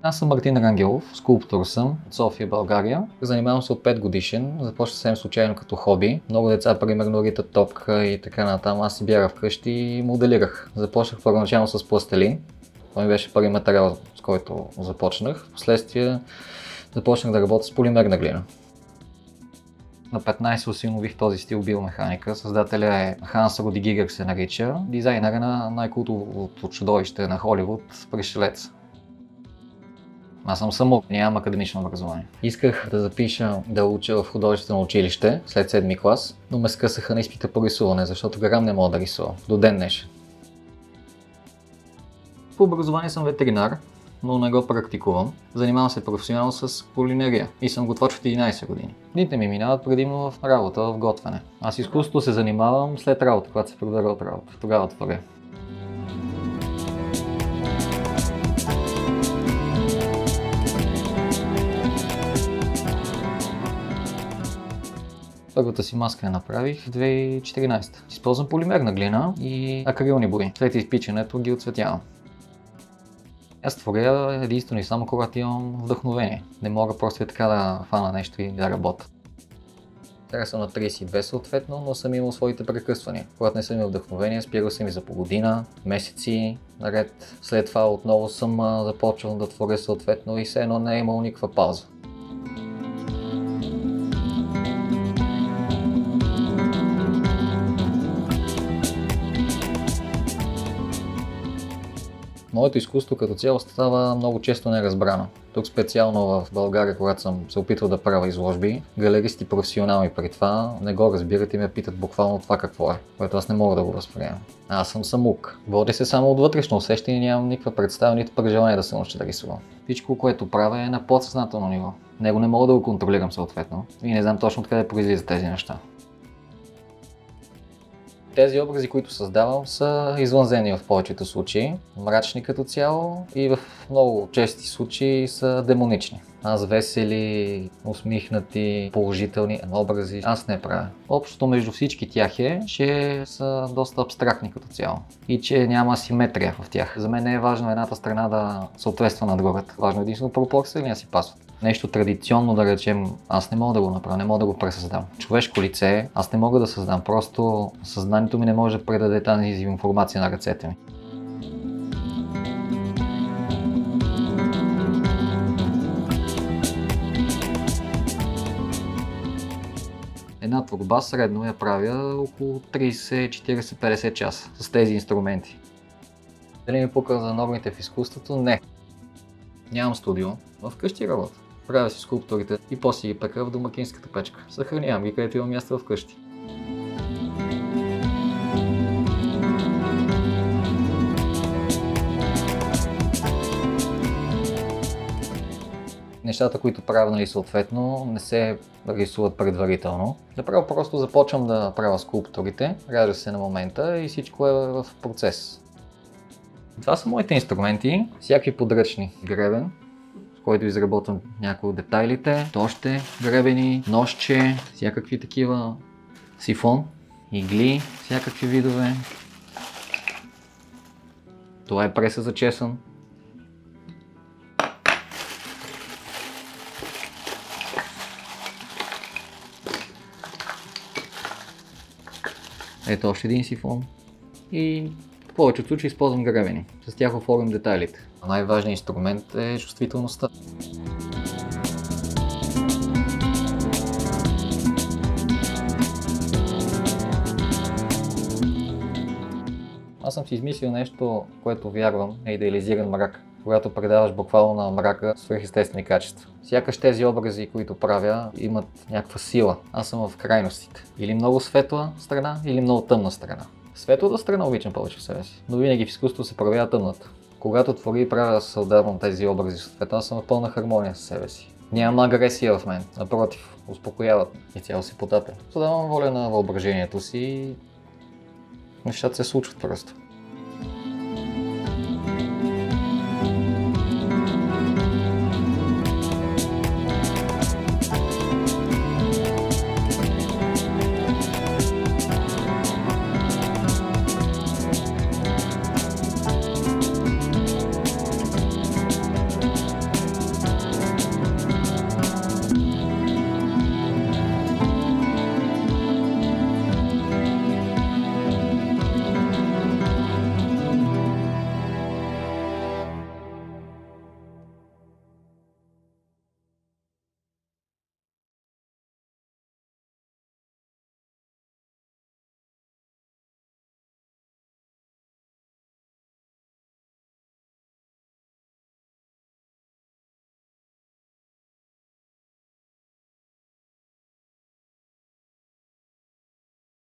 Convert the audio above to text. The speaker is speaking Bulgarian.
Аз съм Мартин Рангелов, скулптор съм от София, България. Занимавам се от 5 годишен, започна съвсем случайно като хоби. Много деца, примерно, ритат топка и така натам. Аз си бягах вкъщи и моделирах. Започнах първоначално с пластелин. Това ми беше първи материал, с който започнах. Впоследствие започнах да работя с полимерна глина. На 15 осинових този стил биомеханика. Създателя е Ханс Родигигер се нарича. Дизайнера на най-култовото чудовище на Холивуд, Пришелец. Аз съм самук, нямам академично образование. Исках да запиша да уча в художествено училище след 7-ми клас, но ме скъсаха на изпита по рисуване, защото грам не мога да рисувам. До ден днешен. По образование съм ветеринар, но не го практикувам. Занимавам се професионално с кулинария и съм готвач от 11 години. Дните ми минават предимно в работа, в готвене. Аз изкуството се занимавам след работа, когато се прибера от работа. Тогава творя. Първата си маска я направих в 2014. Използвам полимерна глина и акрилни бои. След изпичането ги отцветявам. Аз творя единствено и само когато имам вдъхновение. Не мога просто така да фана нещо и да работя. Сега съм на 32 съответно, но съм имал своите прекъсвания. Когато не съм имал вдъхновение, спирал съм и за по година, месеци наред. След това отново съм започвал да творя съответно и все едно не е имал никаква пауза. Моето изкуство като цяло става много често неразбрано. Тук специално в България, когато съм се опитал да правя изложби, галеристи професионални при това не го разбират и ме питат буквално това какво е, което аз не мога да го възприемам. Аз съм самук. Води се само от вътрешно усещане и нямам никаква представа, нито пък желание да се науча да рисувам. Всичко, което правя е на подсъзнателно ниво. Него не мога да го контролирам съответно и не знам точно откъде произлизат тези неща. Тези образи, които създавам, са извънземни в повечето случаи, мрачни като цяло и в много чести случаи са демонични. Аз весели, усмихнати, положителни образи аз не правя. Общото между всички тях е, че са доста абстрактни като цяло и че няма симетрия в тях. За мен не е важно едната страна да съответства на другата. Важно е единствено пропорция или не си пасват. Нещо традиционно да речем, аз не мога да го направя, не мога да го пресъздам. Човешко лице аз не мога да създам, просто съзнанието ми не може да предаде тази информация на ръцете ми. Една творба средно я правя около 30, 40, 50 часа с тези инструменти. Дали ми пука за нормите в изкуството? Не. Нямам студио, вкъщи работя. Правя си скулптурите и после ги пека в домакинската печка. Съхранявам ги, където имам място вкъщи. Нещата, които правя, съответно, не се рисуват предварително. Направо просто започвам да правя скулптурите, ражда се на момента и всичко е в процес. Това са моите инструменти, всякакви подръчни. Гребен, с който изработвам някои от детайлите, тоще, гребени, ножче, всякакви такива, сифон, игли, всякакви видове. Това е преса за чесан. Ето още един сифон и в повечето случаи използвам гребени. С тях оформям детайлите. Най-важният инструмент е чувствителността. Аз съм си измислил нещо, което вярвам е идеализиран мрак, когато предаваш буквално на мрака свръхестествени качества. Сякаш тези образи, които правя, имат някаква сила. Аз съм в крайностите. Или много светла страна, или много тъмна страна. Светлата страна обичам повече в себе си, но винаги в изкуството се проявява тъмната. Когато твори и правя създавам тези образи в света, съм в пълна хармония с себе си. Нямам агресия в мен, напротив, успокояват и цяло си потапя. Задавам воля на въображението си и нещата се случват просто.